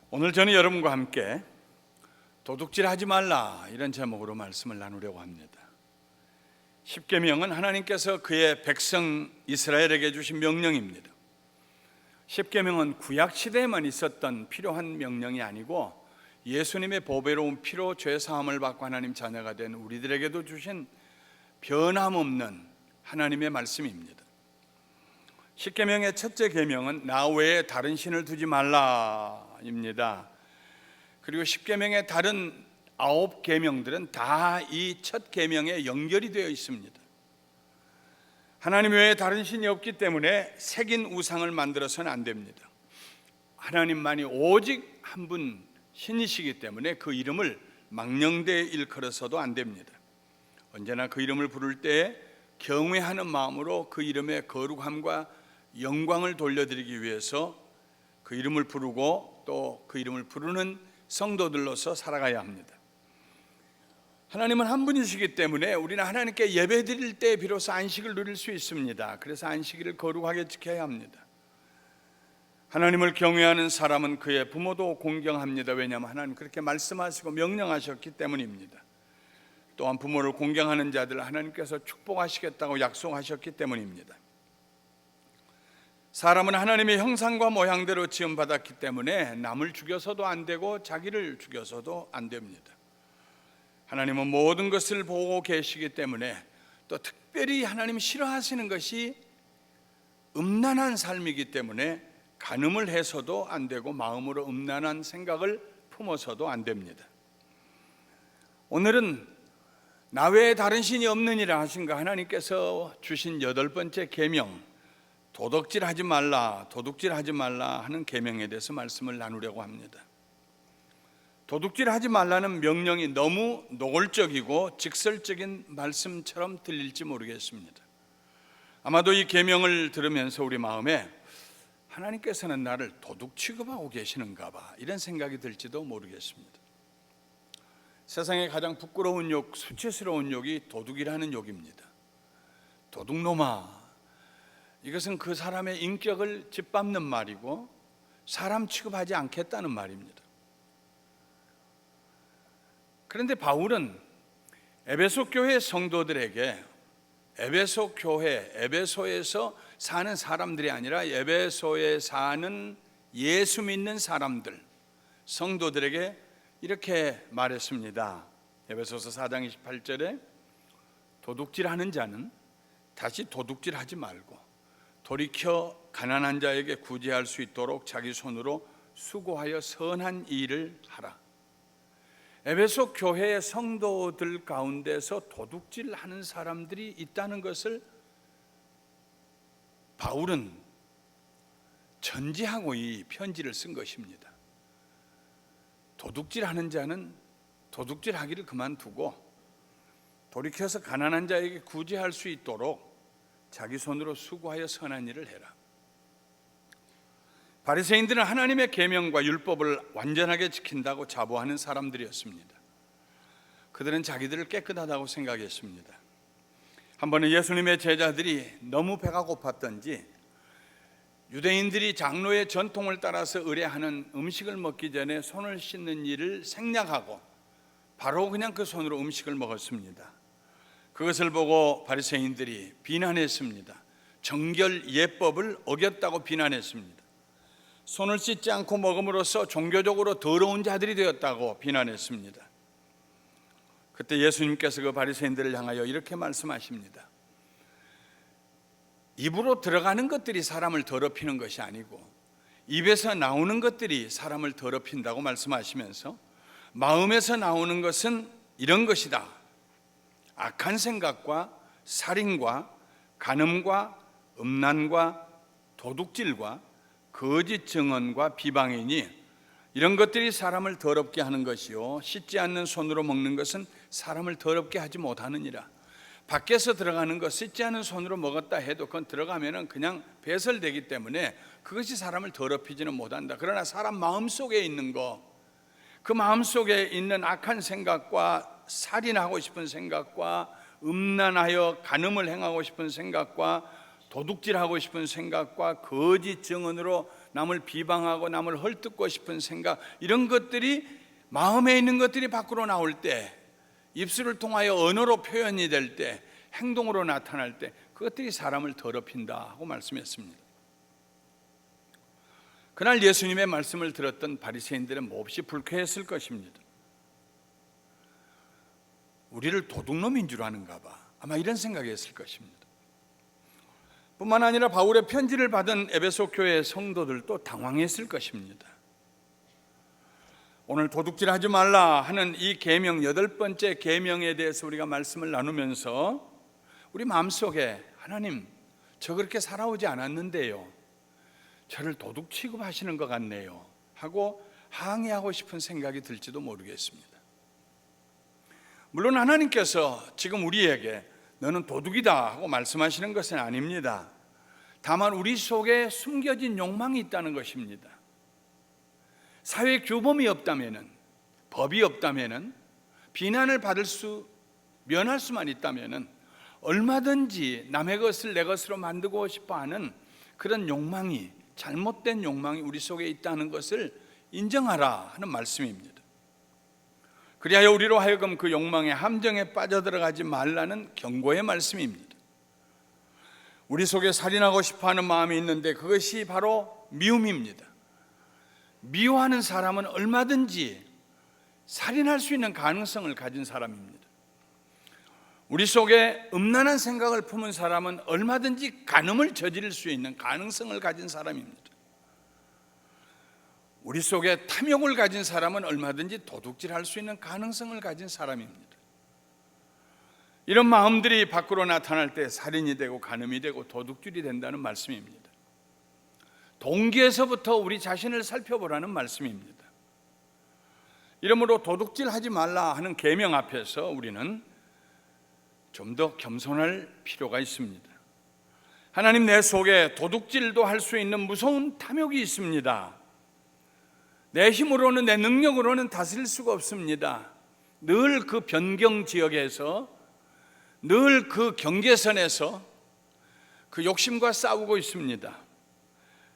오늘 저는 여러분과 함께 도둑질하지 말라 이런 제목으로 말씀을 나누려고 합니다. 십계명은 하나님께서 그의 백성 이스라엘에게 주신 명령입니다. 십계명은 구약 시대에만 있었던 필요한 명령이 아니고 예수님의 보배로운 피로 죄 사함을 받고 하나님 자녀가 된 우리들에게도 주신 변함없는 하나님의 말씀입니다. 십계명의 첫째 계명은 나 외에 다른 신을 두지 말라입니다. 그리고 십계명의 다른 9계명들은 다 이 첫 계명에 연결이 되어 있습니다. 하나님 외에 다른 신이 없기 때문에 새긴 우상을 만들어서는 안 됩니다. 하나님만이 오직 한 분 신이시기 때문에 그 이름을 망령되이 일컬어서도 안 됩니다. 언제나 그 이름을 부를 때에 경외하는 마음으로 그 이름의 거룩함과 영광을 돌려드리기 위해서 그 이름을 부르고 또 그 이름을 부르는 성도들로서 살아가야 합니다. 하나님은 한 분이시기 때문에 우리는 하나님께 예배 드릴 때 비로소 안식을 누릴 수 있습니다. 그래서 안식일을 거룩하게 지켜야 합니다. 하나님을 경외하는 사람은 그의 부모도 공경합니다. 왜냐하면 하나님 그렇게 말씀하시고 명령하셨기 때문입니다. 또한 부모를 공경하는 자들 하나님께서 축복하시겠다고 약속하셨기 때문입니다. 사람은 하나님의 형상과 모양대로 지음받았기 때문에 남을 죽여서도 안 되고 자기를 죽여서도 안 됩니다. 하나님은 모든 것을 보고 계시기 때문에 또 특별히 하나님 싫어하시는 것이 음란한 삶이기 때문에 간음을 해서도 안 되고 마음으로 음란한 생각을 품어서도 안 됩니다. 오늘은 나 외에 다른 신이 없느니라 하신 거 하나님께서 주신 8번째 계명, 도둑질하지 말라 하는 계명에 대해서 말씀을 나누려고 합니다. 도둑질하지 말라는 명령이 너무 노골적이고 직설적인 말씀처럼 들릴지 모르겠습니다. 아마도 이 계명을 들으면서 우리 마음에 하나님께서는 나를 도둑 취급하고 계시는가 봐 이런 생각이 들지도 모르겠습니다. 세상에 가장 부끄러운 욕, 수치스러운 욕이 도둑이라는 욕입니다. 도둑놈아, 이것은 그 사람의 인격을 짓밟는 말이고 사람 취급하지 않겠다는 말입니다. 그런데 바울은 에베소 교회 성도들에게 에베소 교회, 에베소에서 사는 사람들이 아니라 에베소에 사는 예수 믿는 사람들, 성도들에게 이렇게 말했습니다. 에베소서 4장 28절에 도둑질하는 자는 다시 도둑질하지 말고 돌이켜 가난한 자에게 구제할 수 있도록 자기 손으로 수고하여 선한 일을 하라. 에베소 교회의 성도들 가운데서 도둑질하는 사람들이 있다는 것을 바울은 전제하고 이 편지를 쓴 것입니다. 도둑질하는 자는 도둑질하기를 그만두고 돌이켜서 가난한 자에게 구제할 수 있도록 자기 손으로 수고하여 선한 일을 해라. 바리새인들은 하나님의 계명과 율법을 완전하게 지킨다고 자부하는 사람들이었습니다. 그들은 자기들을 깨끗하다고 생각했습니다. 한 번은 예수님의 제자들이 너무 배가 고팠던지 유대인들이 장로의 전통을 따라서 의뢰하는 음식을 먹기 전에 손을 씻는 일을 생략하고 바로 그냥 그 손으로 음식을 먹었습니다. 그것을 보고 바리새인들이 비난했습니다. 정결 예법을 어겼다고 비난했습니다. 손을 씻지 않고 먹음으로써 종교적으로 더러운 자들이 되었다고 비난했습니다. 그때 예수님께서 그 바리새인들을 향하여 이렇게 말씀하십니다. 입으로 들어가는 것들이 사람을 더럽히는 것이 아니고 입에서 나오는 것들이 사람을 더럽힌다고 말씀하시면서 마음에서 나오는 것은 이런 것이다. 악한 생각과 살인과 간음과 음란과 도둑질과 거짓 증언과 비방이니 이런 것들이 사람을 더럽게 하는 것이요 씻지 않는 손으로 먹는 것은 사람을 더럽게 하지 못하느니라. 밖에서 들어가는 것 씻지 않은 손으로 먹었다 해도 그건 들어가면은 그냥 배설되기 때문에 그것이 사람을 더럽히지는 못한다. 그러나 사람 마음속에 있는 거, 그 마음속에 있는 악한 생각과 살인하고 싶은 생각과 음란하여 간음을 행하고 싶은 생각과 도둑질하고 싶은 생각과 거짓 증언으로 남을 비방하고 남을 헐뜯고 싶은 생각, 이런 것들이 마음에 있는 것들이 밖으로 나올 때, 입술을 통하여 언어로 표현이 될 때, 행동으로 나타날 때 그것들이 사람을 더럽힌다 하고 말씀했습니다. 그날 예수님의 말씀을 들었던 바리새인들은 몹시 불쾌했을 것입니다. 우리를 도둑놈인 줄 아는가 봐, 아마 이런 생각이 했을 것입니다. 뿐만 아니라 바울의 편지를 받은 에베소 교회 성도들도 당황했을 것입니다. 오늘 도둑질하지 말라 하는 이 계명, 8번째 계명에 대해서 우리가 말씀을 나누면서 우리 마음속에 하나님, 저 그렇게 살아오지 않았는데요, 저를 도둑 취급하시는 것 같네요 하고 항의하고 싶은 생각이 들지도 모르겠습니다. 물론 하나님께서 지금 우리에게 너는 도둑이다 하고 말씀하시는 것은 아닙니다. 다만 우리 속에 숨겨진 욕망이 있다는 것입니다. 사회 규범이 없다면은, 법이 없다면은, 비난을 면할 수만 있다면은 얼마든지 남의 것을 내 것으로 만들고 싶어하는 그런 욕망이, 잘못된 욕망이 우리 속에 있다는 것을 인정하라 하는 말씀입니다. 그리하여 우리로 하여금 그 욕망의 함정에 빠져들어가지 말라는 경고의 말씀입니다. 우리 속에 살인하고 싶어하는 마음이 있는데 그것이 바로 미움입니다. 미워하는 사람은 얼마든지 살인할 수 있는 가능성을 가진 사람입니다. 우리 속에 음란한 생각을 품은 사람은 얼마든지 간음을 저지를 수 있는 가능성을 가진 사람입니다. 우리 속에 탐욕을 가진 사람은 얼마든지 도둑질할 수 있는 가능성을 가진 사람입니다. 이런 마음들이 밖으로 나타날 때 살인이 되고 간음이 되고 도둑질이 된다는 말씀입니다. 동기에서부터 우리 자신을 살펴보라는 말씀입니다. 이러므로 도둑질하지 말라 하는 계명 앞에서 우리는 좀 더 겸손할 필요가 있습니다. 하나님, 내 속에 도둑질도 할 수 있는 무서운 탐욕이 있습니다. 내 힘으로는, 내 능력으로는 다스릴 수가 없습니다. 늘 그 변경 지역에서, 늘 그 경계선에서 그 욕심과 싸우고 있습니다.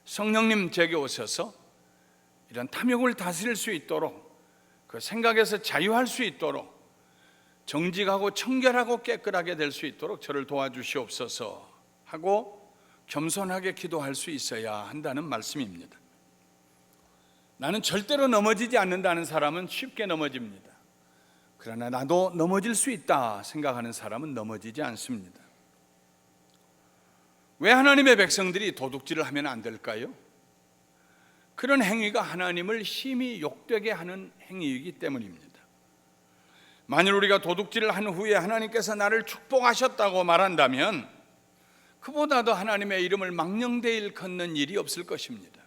성령님 제게 오셔서 이런 탐욕을 다스릴 수 있도록, 그 생각에서 자유할 수 있도록, 정직하고 청결하고 깨끗하게 될 수 있도록 저를 도와주시옵소서 하고 겸손하게 기도할 수 있어야 한다는 말씀입니다. 나는 절대로 넘어지지 않는다는 사람은 쉽게 넘어집니다. 그러나 나도 넘어질 수 있다 생각하는 사람은 넘어지지 않습니다. 왜 하나님의 백성들이 도둑질을 하면 안 될까요? 그런 행위가 하나님을 심히 욕되게 하는 행위이기 때문입니다. 만일 우리가 도둑질을 한 후에 하나님께서 나를 축복하셨다고 말한다면 그보다 더 하나님의 이름을 망령되이 일컫는 일이 없을 것입니다.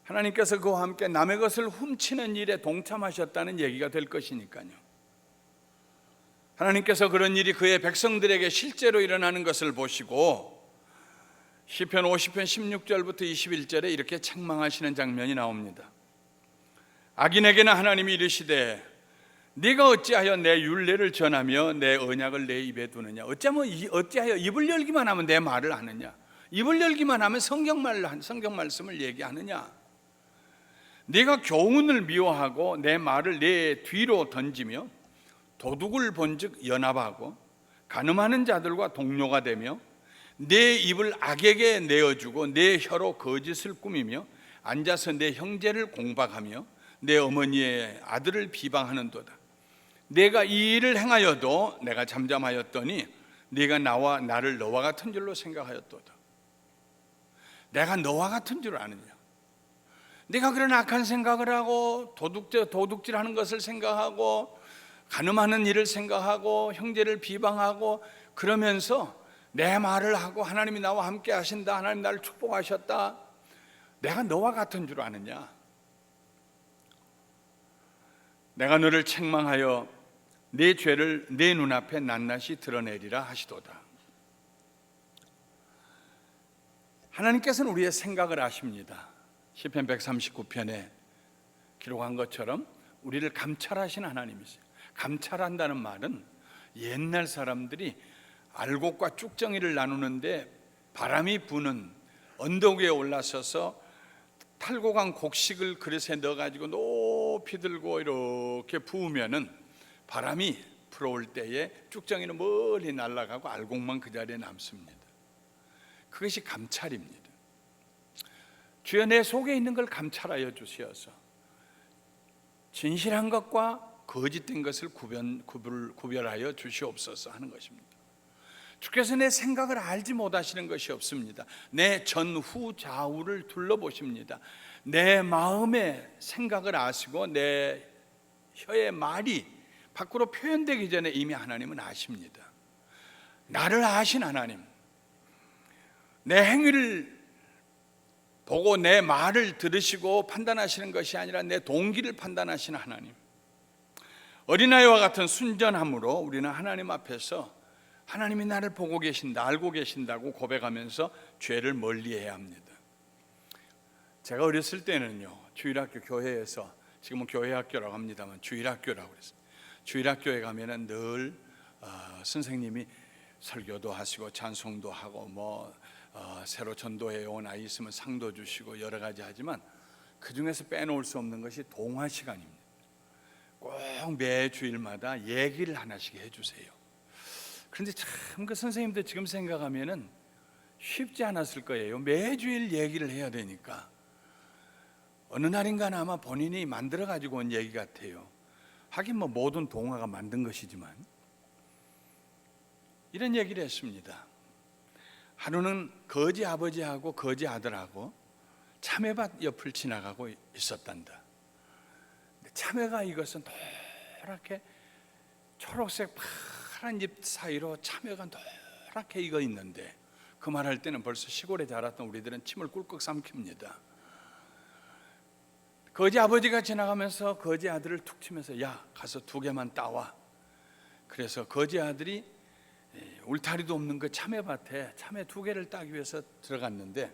하나님께서 그와 함께 남의 것을 훔치는 일에 동참하셨다는 얘기가 될 것이니까요. 하나님께서 그런 일이 그의 백성들에게 실제로 일어나는 것을 보시고 시편 50편 16절부터 21절에 이렇게 책망하시는 장면이 나옵니다. 악인에게는 하나님이 이르시되 네가 어찌하여 내 율례를 전하며 내 언약을 내 입에 두느냐. 어찌하여 입을 열기만 하면 내 말을 하느냐. 입을 열기만 하면 성경 말씀을 얘기하느냐. 네가 교훈을 미워하고 내 말을 내 뒤로 던지며 도둑을 본즉 연합하고 간음하는 자들과 동료가 되며 내 입을 악에게 내어주고 내 혀로 거짓을 꾸미며 앉아서 내 형제를 공박하며 내 어머니의 아들을 비방하는도다. 내가 이 일을 행하여도 내가 잠잠하였더니 네가 나를 너와 같은 줄로 생각하였도다. 내가 너와 같은 줄 아느냐. 네가 그런 악한 생각을 하고 도둑질하는 것을 생각하고 간음하는 일을 생각하고 형제를 비방하고 그러면서 내 말을 하고 하나님이 나와 함께 하신다, 하나님 나를 축복하셨다, 내가 너와 같은 줄 아느냐. 내가 너를 책망하여 네 죄를 내 눈앞에 낱낱이 드러내리라 하시도다. 하나님께서는 우리의 생각을 아십니다. 시편 139편에 기록한 것처럼 우리를 감찰하시는 하나님이세요. 감찰한다는 말은 옛날 사람들이 알곡과 쭉정이를 나누는데 바람이 부는 언덕 위에 올라서서 탈고 간 곡식을 그릇에 넣어가지고 높이 들고 이렇게 부으면은 바람이 불어올 때에 쭉정이는 멀리 날아가고 알곡만 그 자리에 남습니다. 그것이 감찰입니다. 주여, 내 속에 있는 걸 감찰하여 주시어서 진실한 것과 거짓된 것을 구별하여 주시옵소서 하는 것입니다. 주께서 내 생각을 알지 못하시는 것이 없습니다. 내 전후 좌우를 둘러보십니다. 내 마음의 생각을 아시고 내 혀의 말이 밖으로 표현되기 전에 이미 하나님은 아십니다. 나를 아신 하나님, 내 행위를 보고 내 말을 들으시고 판단하시는 것이 아니라 내 동기를 판단하시는 하나님, 어린아이와 같은 순전함으로 우리는 하나님 앞에서 하나님이 나를 보고 계신다, 알고 계신다고 고백하면서 죄를 멀리해야 합니다. 제가 어렸을 때는요, 주일학교 교회에서, 지금은 교회학교라고 합니다만 주일학교라고 그랬어요. 주일학교에 가면은 늘 선생님이 설교도 하시고 찬송도 하고 새로 전도해 온 아이 있으면 상도 주시고 여러 가지 하지만 그 중에서 빼놓을 수 없는 것이 동화 시간입니다. 꼭 매 주일마다 얘기를 하나씩 해주세요. 그런데 참 그 선생님들 지금 생각하면은 쉽지 않았을 거예요. 매주일 얘기를 해야 되니까 어느 날인가는 아마 본인이 만들어 가지고 온 얘기 같아요. 하긴 모든 동화가 만든 것이지만 이런 얘기를 했습니다. 하루는 거지 아버지하고 거지 아들하고 참외밭 옆을 지나가고 있었단다. 참외가 익어서 노랗게 초록색 파란 잎 사이로 참외가 노랗게 익어 있는데 그 말할 때는 벌써 시골에 자랐던 우리들은 침을 꿀꺽 삼킵니다. 거지 아버지가 지나가면서 거지 아들을 툭 치면서 야, 가서 2개만 따와. 그래서 거지 아들이 울타리도 없는 그 참외밭에 참외 2개를 따기 위해서 들어갔는데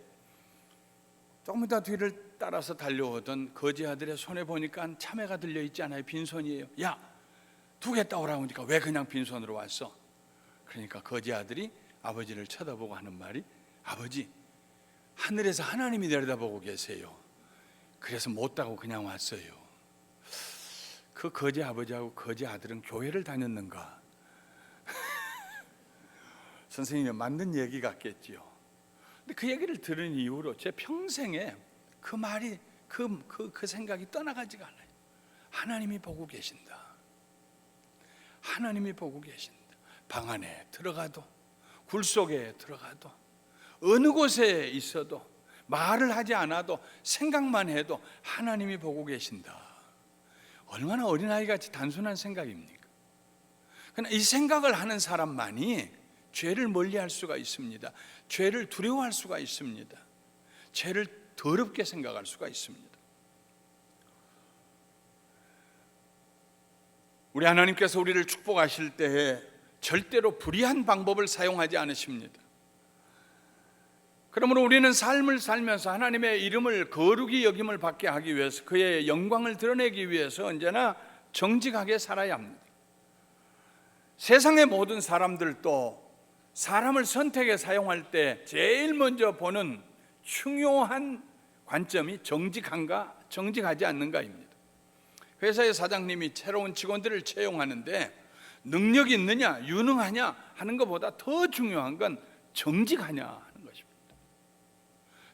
조금 더 뒤를 따라서 달려오던 거지 아들의 손에 보니까 참외가 들려있지 않아요. 빈손이에요. 야, 2개 따오라고 하니까 왜 그냥 빈손으로 왔어? 그러니까 거지 아들이 아버지를 쳐다보고 하는 말이, 아버지, 하늘에서 하나님이 내려다보고 계세요. 그래서 못 따고 그냥 왔어요. 그 거지 아버지하고 거지 아들은 교회를 다녔는가? 선생님이 만든 얘기 같겠지요. 근데 그 얘기를 들은 이후로 제 평생에 그 말이 그 생각이 떠나가지가 않아요. 하나님이 보고 계신다. 하나님이 보고 계신다. 방 안에 들어가도 굴 속에 들어가도 어느 곳에 있어도 말을 하지 않아도 생각만 해도 하나님이 보고 계신다. 얼마나 어린아이같이 단순한 생각입니까? 그러나 이 생각을 하는 사람만이 죄를 멀리할 수가 있습니다. 죄를 두려워할 수가 있습니다. 죄를 더럽게 생각할 수가 있습니다. 우리 하나님께서 우리를 축복하실 때에 절대로 불의한 방법을 사용하지 않으십니다. 그러므로 우리는 삶을 살면서 하나님의 이름을 거룩히 여김을 받게 하기 위해서, 그의 영광을 드러내기 위해서 언제나 정직하게 살아야 합니다. 세상의 모든 사람들도 사람을 선택에 사용할 때 제일 먼저 보는 중요한 관점이 정직한가, 정직하지 않는가입니다. 회사의 사장님이 새로운 직원들을 채용하는데 능력이 있느냐, 유능하냐 하는 것보다 더 중요한 건 정직하냐 하는 것입니다.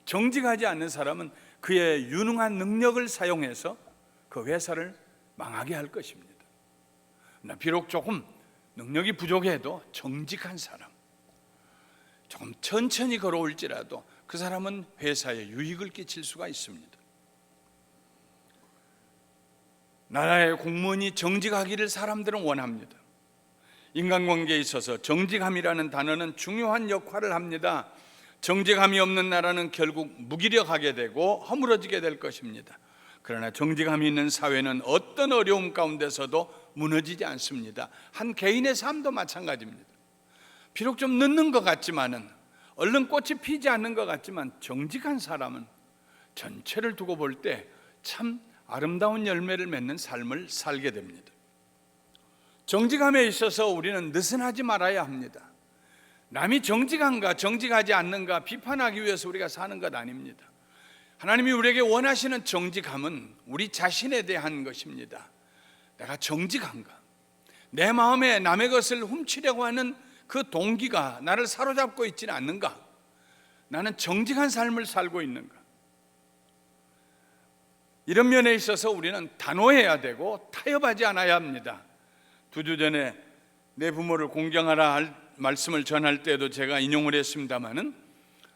정직하지 않는 사람은 그의 유능한 능력을 사용해서 그 회사를 망하게 할 것입니다. 비록 조금 능력이 부족해도 정직한 사람, 조금 천천히 걸어올지라도 그 사람은 회사에 유익을 끼칠 수가 있습니다. 나라의 공무원이 정직하기를 사람들은 원합니다. 인간관계에 있어서 정직함이라는 단어는 중요한 역할을 합니다. 정직함이 없는 나라는 결국 무기력하게 되고 허물어지게 될 것입니다. 그러나 정직함이 있는 사회는 어떤 어려움 가운데서도 무너지지 않습니다. 한 개인의 삶도 마찬가지입니다. 비록 좀 늦는 것 같지만은, 얼른 꽃이 피지 않는 것 같지만, 정직한 사람은 전체를 두고 볼 때 참 아름다운 열매를 맺는 삶을 살게 됩니다. 정직함에 있어서 우리는 느슨하지 말아야 합니다. 남이 정직한가 정직하지 않는가 비판하기 위해서 우리가 사는 것 아닙니다. 하나님이 우리에게 원하시는 정직함은 우리 자신에 대한 것입니다. 내가 정직한가? 내 마음에 남의 것을 훔치려고 하는 그 동기가 나를 사로잡고 있지는 않는가? 나는 정직한 삶을 살고 있는가? 이런 면에 있어서 우리는 단호해야 되고 타협하지 않아야 합니다. 2주 전에 내 부모를 공경하라 할 말씀을 전할 때도 제가 인용을 했습니다마는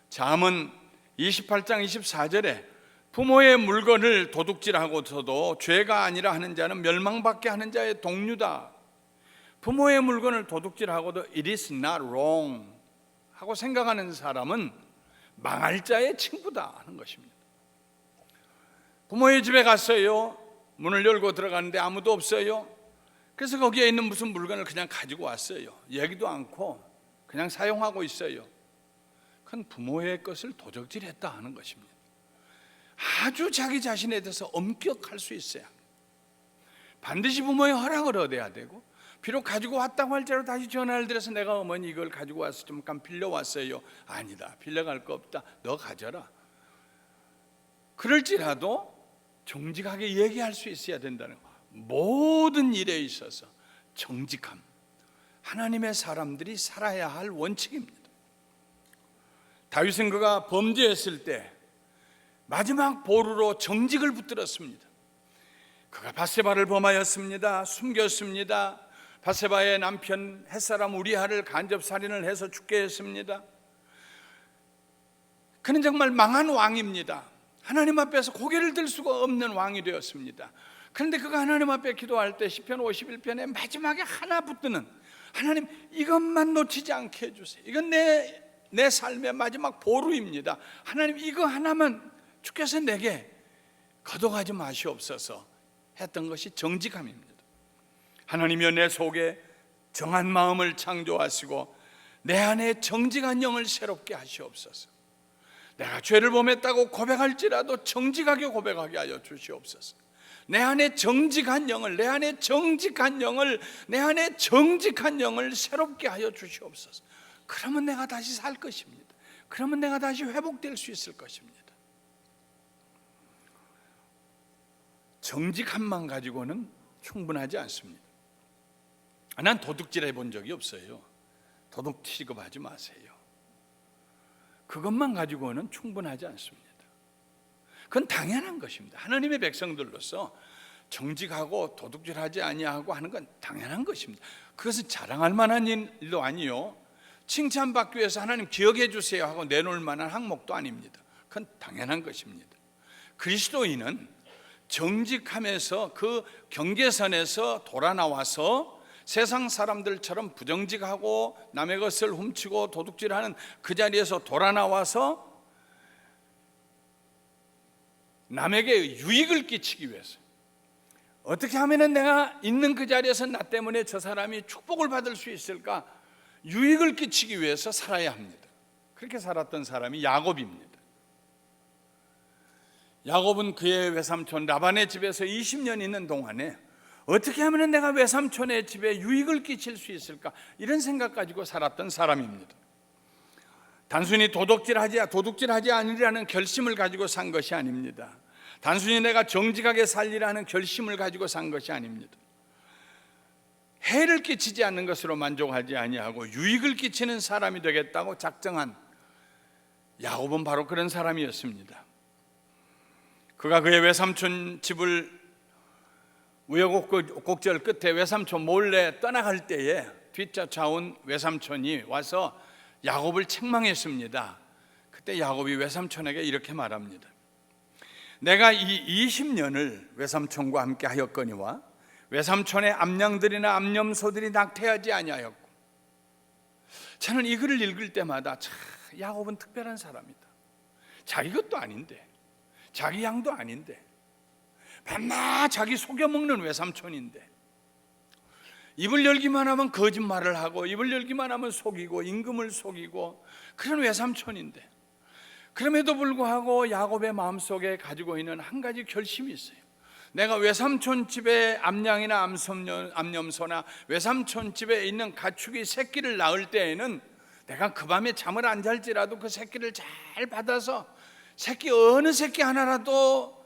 잠언 28장 24절에 부모의 물건을 도둑질하고서도 죄가 아니라 하는 자는 멸망받게 하는 자의 동류다. 부모의 물건을 도둑질하고도 it is not wrong 하고 생각하는 사람은 망할 자의 친구다 하는 것입니다. 부모의 집에 갔어요. 문을 열고 들어가는데 아무도 없어요. 그래서 거기에 있는 무슨 물건을 그냥 가지고 왔어요. 얘기도 않고 그냥 사용하고 있어요. 그건 부모의 것을 도적질했다 하는 것입니다. 아주 자기 자신에 대해서 엄격할 수 있어야 합니다. 반드시 부모의 허락을 얻어야 되고, 비록 가지고 왔다고 할지라도 다시 전화를 드려서 내가 어머니 이걸 가지고 와서 잠깐 빌려왔어요. 아니다, 빌려갈 거 없다, 너 가져라. 그럴지라도 정직하게 얘기할 수 있어야 된다는 거. 모든 일에 있어서 정직함, 하나님의 사람들이 살아야 할 원칙입니다. 다윗은 그가 범죄했을 때 마지막 보루로 정직을 붙들었습니다. 그가 밧세바를 범하였습니다. 숨겼습니다. 밧세바의 남편 햇사람 우리아를 간접살인을 해서 죽게 했습니다. 그는 정말 망한 왕입니다. 하나님 앞에서 고개를 들 수가 없는 왕이 되었습니다. 그런데 그가 하나님 앞에 기도할 때 시편 51편에 마지막에 하나 붙드는, 하나님 이것만 놓치지 않게 해주세요. 이건 내 삶의 마지막 보루입니다. 하나님 이거 하나만 주께서 내게 거둬가지 마시옵소서 했던 것이 정직함입니다. 하나님이여 내 속에 정한 마음을 창조하시고 내 안에 정직한 영을 새롭게 하시옵소서. 내가 죄를 범했다고 고백할지라도 정직하게 고백하게 하여 주시옵소서. 내 안에 정직한 영을, 내 안에 정직한 영을, 내 안에 정직한 영을 새롭게 하여 주시옵소서. 그러면 내가 다시 살 것입니다. 그러면 내가 다시 회복될 수 있을 것입니다. 정직함만 가지고는 충분하지 않습니다. 난 도둑질 해본 적이 없어요. 도둑 취급하지 마세요. 그것만 가지고는 충분하지 않습니다. 그건 당연한 것입니다. 하나님의 백성들로서 정직하고 도둑질하지 아니하고 하는 건 당연한 것입니다. 그것은 자랑할 만한 일도 아니요, 칭찬받기 위해서 하나님 기억해 주세요 하고 내놓을 만한 항목도 아닙니다. 그건 당연한 것입니다. 그리스도인은 정직함에서 그 경계선에서 돌아 나와서 세상 사람들처럼 부정직하고 남의 것을 훔치고 도둑질하는 그 자리에서 돌아 나와서 남에게 유익을 끼치기 위해서 어떻게 하면 내가 있는 그 자리에서 나 때문에 저 사람이 축복을 받을 수 있을까, 유익을 끼치기 위해서 살아야 합니다. 그렇게 살았던 사람이 야곱입니다. 야곱은 그의 외삼촌 라반의 집에서 20년 있는 동안에 어떻게 하면 내가 외삼촌의 집에 유익을 끼칠 수 있을까, 이런 생각 가지고 살았던 사람입니다. 단순히 도둑질하지 않으리라는 결심을 가지고 산 것이 아닙니다. 단순히 내가 정직하게 살리라는 결심을 가지고 산 것이 아닙니다. 해를 끼치지 않는 것으로 만족하지 아니하고 유익을 끼치는 사람이 되겠다고 작정한 야곱은 바로 그런 사람이었습니다. 그가 그의 외삼촌 집을 우여곡절 끝에 외삼촌 몰래 떠나갈 때에 뒤쫓아온 외삼촌이 와서 야곱을 책망했습니다. 그때 야곱이 외삼촌에게 이렇게 말합니다. 내가 이 20년을 외삼촌과 함께 하였거니와 외삼촌의 암양들이나 암염소들이 낙태하지 아니하였고. 저는 이 글을 읽을 때마다 참 야곱은 특별한 사람이다. 자기 것도 아닌데, 자기 양도 아닌데, 밤낮 자기 속여먹는 외삼촌인데, 입을 열기만 하면 거짓말을 하고 입을 열기만 하면 속이고 임금을 속이고 그런 외삼촌인데, 그럼에도 불구하고 야곱의 마음속에 가지고 있는 한 가지 결심이 있어요. 내가 외삼촌 집에 암양이나 암염소나 외삼촌 집에 있는 가축이 새끼를 낳을 때에는 내가 그 밤에 잠을 안 잘지라도 그 새끼를 잘 받아서 새끼 어느 새끼 하나라도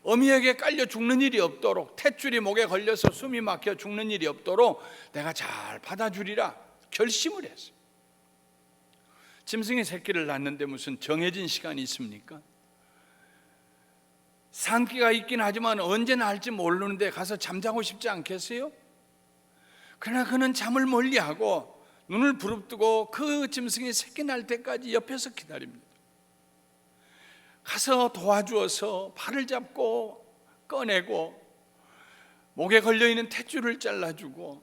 어미에게 깔려 죽는 일이 없도록, 탯줄이 목에 걸려서 숨이 막혀 죽는 일이 없도록 내가 잘 받아주리라 결심을 했어요. 짐승이 새끼를 낳는데 무슨 정해진 시간이 있습니까? 산기가 있긴 하지만 언제 날지 모르는데 가서 잠자고 싶지 않겠어요? 그러나 그는 잠을 멀리하고 눈을 부릅뜨고 그 짐승이 새끼 날 때까지 옆에서 기다립니다. 가서 도와주어서 팔을 잡고 꺼내고 목에 걸려있는 탯줄을 잘라주고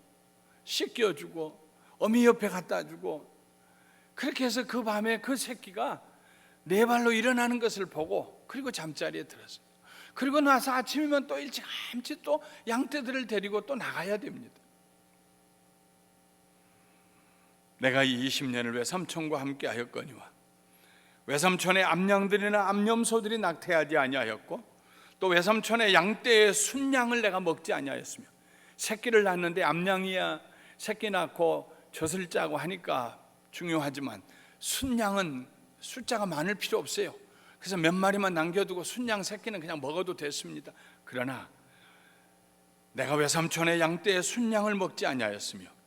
씻겨주고 어미 옆에 갖다주고, 그렇게 해서 그 밤에 그 새끼가 네 발로 일어나는 것을 보고 그리고 잠자리에 들었어요. 그리고 나서 아침이면 또 일찌감치 또 양떼들을 데리고 또 나가야 됩니다. 내가 이 20년을 외삼촌과 함께 하였거니와 외삼촌의 암양들이나 암염소들이 낙태하지 아니하였고 또 외삼촌의 양떼의 순양을 내가 먹지 아니하였으며, 새끼를 낳는데 암양이야 새끼 낳고 젖을 짜고 하니까 중요하지만 순양은 숫자가 많을 필요 없어요. 그래서 몇 마리만 남겨두고 순양 새끼는 그냥 먹어도 됐습니다. 그러나 내가 외삼촌의 양떼의 순양을 먹지 아니하였으며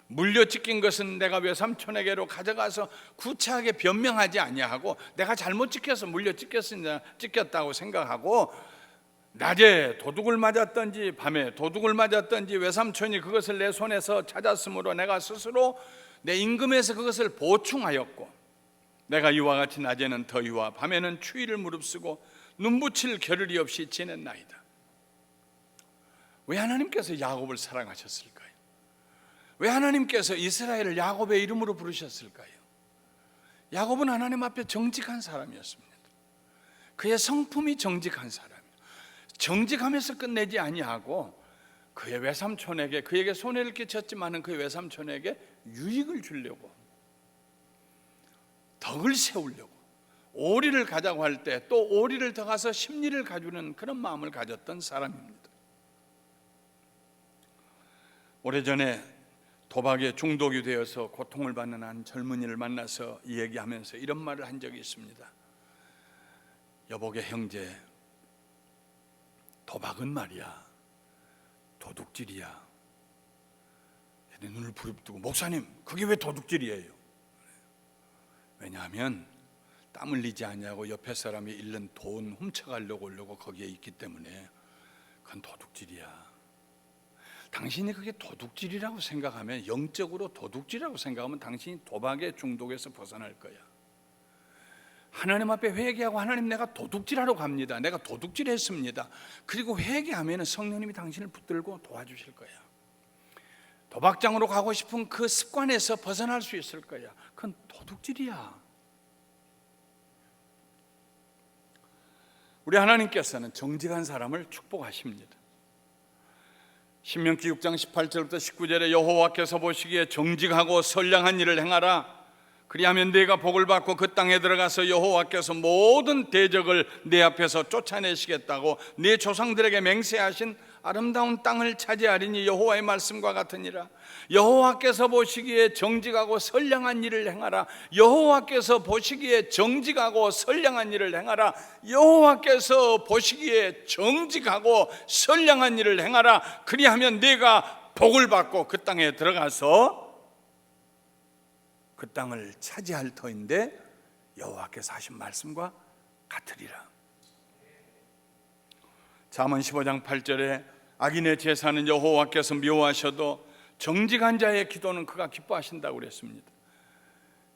물려 찢긴 것은 내가 외삼촌에게로 가져가서 구차하게 변명하지 아니하고 내가 잘못 찢겨서 물려 찢겼다고 생각하고 낮에 도둑을 맞았던지 밤에 도둑을 맞았던지 외삼촌이 그것을 내 손에서 찾았으므로 내가 스스로 내 임금에서 그것을 보충하였고, 내가 이와 같이 낮에는 더위와 밤에는 추위를 무릅쓰고 눈붙일 겨를이 없이 지냈나이다. 왜 하나님께서 야곱을 사랑하셨을까요? 왜 하나님께서 이스라엘을 야곱의 이름으로 부르셨을까요? 야곱은 하나님 앞에 정직한 사람이었습니다. 그의 성품이 정직한 사람이에요. 정직하면서 끝내지 아니하고 그의 외삼촌에게, 그에게 손해를 끼쳤지만은 그의 외삼촌에게 유익을 주려고, 덕을 세우려고, 오리를 가자고 할 때 또 오리를 더 가서 십리를 가주는 그런 마음을 가졌던 사람입니다. 오래전에 도박에 중독이 되어서 고통을 받는 한 젊은이를 만나서 이야기하면서 이런 말을 한 적이 있습니다. 여보게 형제, 도박은 말이야 도둑질이야. 내 눈을 부릅뜨고 목사님 그게 왜 도둑질이에요? 왜냐하면 땀 흘리지 아니하고 옆에 사람이 잃는 돈 훔쳐가려고 오려고 거기에 있기 때문에 그건 도둑질이야. 당신이 그게 도둑질이라고 생각하면, 영적으로 도둑질이라고 생각하면 당신이 도박의 중독에서 벗어날 거야. 하나님 앞에 회개하고 하나님 내가 도둑질하러 갑니다, 내가 도둑질했습니다, 그리고 회개하면 성령님이 당신을 붙들고 도와주실 거야. 도박장으로 가고 싶은 그 습관에서 벗어날 수 있을 거야. 그건 도둑질이야. 우리 하나님께서는 정직한 사람을 축복하십니다. 신명기 6장 18절부터 19절에 여호와께서 보시기에 정직하고 선량한 일을 행하라. 그리하면 네가 복을 받고 그 땅에 들어가서 여호와께서 모든 대적을 네 앞에서 쫓아내시겠다고 네 조상들에게 맹세하신 아름다운 땅을 차지하리니 여호와의 말씀과 같으니라. 여호와께서 보시기에 정직하고 선량한 일을 행하라. 여호와께서 보시기에 정직하고 선량한 일을 행하라. 여호와께서 보시기에 정직하고 선량한 일을 행하라. 그리하면 네가 복을 받고 그 땅에 들어가서 그 땅을 차지할 터인데 여호와께서 하신 말씀과 같으리라. 잠언 15장 8절에 악인의 제사는 여호와께서 미워하셔도 정직한 자의 기도는 그가 기뻐하신다고 그랬습니다.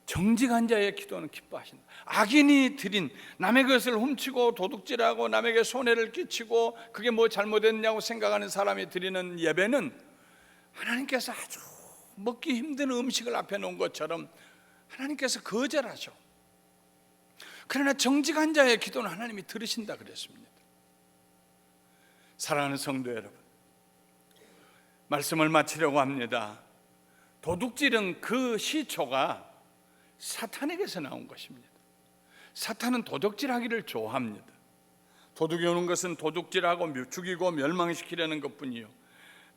정직한 자의 기도는 기뻐하신다. 악인이 드린, 남의 것을 훔치고 도둑질하고 남에게 손해를 끼치고 그게 뭐 잘못했냐고 생각하는 사람이 드리는 예배는 하나님께서 아주 먹기 힘든 음식을 앞에 놓은 것처럼 하나님께서 거절하셔. 그러나 정직한 자의 기도는 하나님이 들으신다 그랬습니다. 사랑하는 성도 여러분, 말씀을 마치려고 합니다. 도둑질은 그 시초가 사탄에게서 나온 것입니다. 사탄은 도둑질하기를 좋아합니다. 도둑이 오는 것은 도둑질하고 죽이고 멸망시키려는 것뿐이요,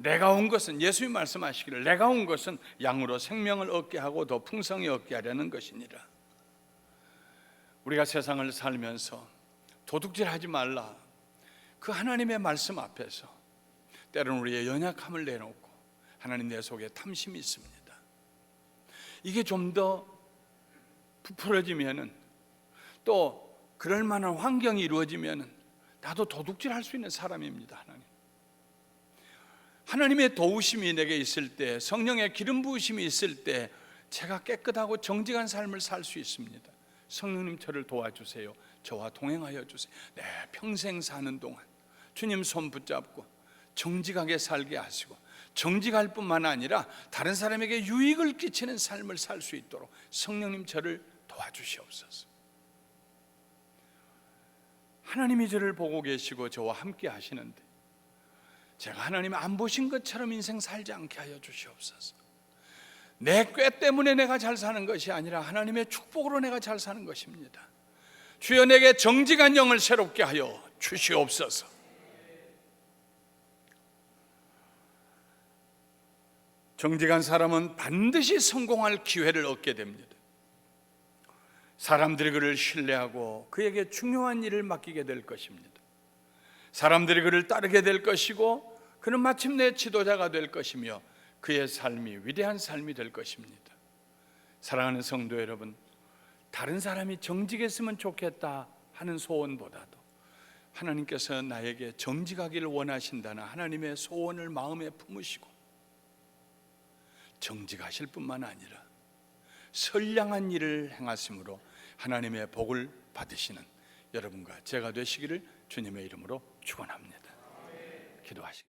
내가 온 것은, 예수님 말씀하시기를 내가 온 것은 양으로 생명을 얻게 하고 더 풍성히 얻게 하려는 것이니라. 우리가 세상을 살면서 도둑질하지 말라, 그 하나님의 말씀 앞에서 때로는 우리의 연약함을 내놓고 하나님 내 속에 탐심이 있습니다. 이게 좀 더 부풀어지면은, 또 그럴 만한 환경이 이루어지면은 나도 도둑질할 수 있는 사람입니다. 하나님의 도우심이 내게 있을 때, 성령의 기름 부으심이 있을 때 제가 깨끗하고 정직한 삶을 살 수 있습니다. 성령님 저를 도와주세요. 저와 동행하여 주세요. 내 평생 사는 동안 주님 손 붙잡고 정직하게 살게 하시고, 정직할 뿐만 아니라 다른 사람에게 유익을 끼치는 삶을 살 수 있도록 성령님 저를 도와주시옵소서. 하나님이 저를 보고 계시고 저와 함께 하시는데 제가 하나님 안 보신 것처럼 인생 살지 않게 하여 주시옵소서. 내 꾀 때문에 내가 잘 사는 것이 아니라 하나님의 축복으로 내가 잘 사는 것입니다. 주여 내게 정직한 영을 새롭게 하여 주시옵소서. 정직한 사람은 반드시 성공할 기회를 얻게 됩니다. 사람들이 그를 신뢰하고 그에게 중요한 일을 맡기게 될 것입니다. 사람들이 그를 따르게 될 것이고 그는 마침내 지도자가 될 것이며 그의 삶이 위대한 삶이 될 것입니다. 사랑하는 성도 여러분, 다른 사람이 정직했으면 좋겠다 하는 소원보다도 하나님께서 나에게 정직하기를 원하신다는 하나님의 소원을 마음에 품으시고 정직하실 뿐만 아니라 선량한 일을 행하심으로 하나님의 복을 받으시는 여러분과 제가 되시기를 주님의 이름으로 축원합니다. 기도하시겠습니다.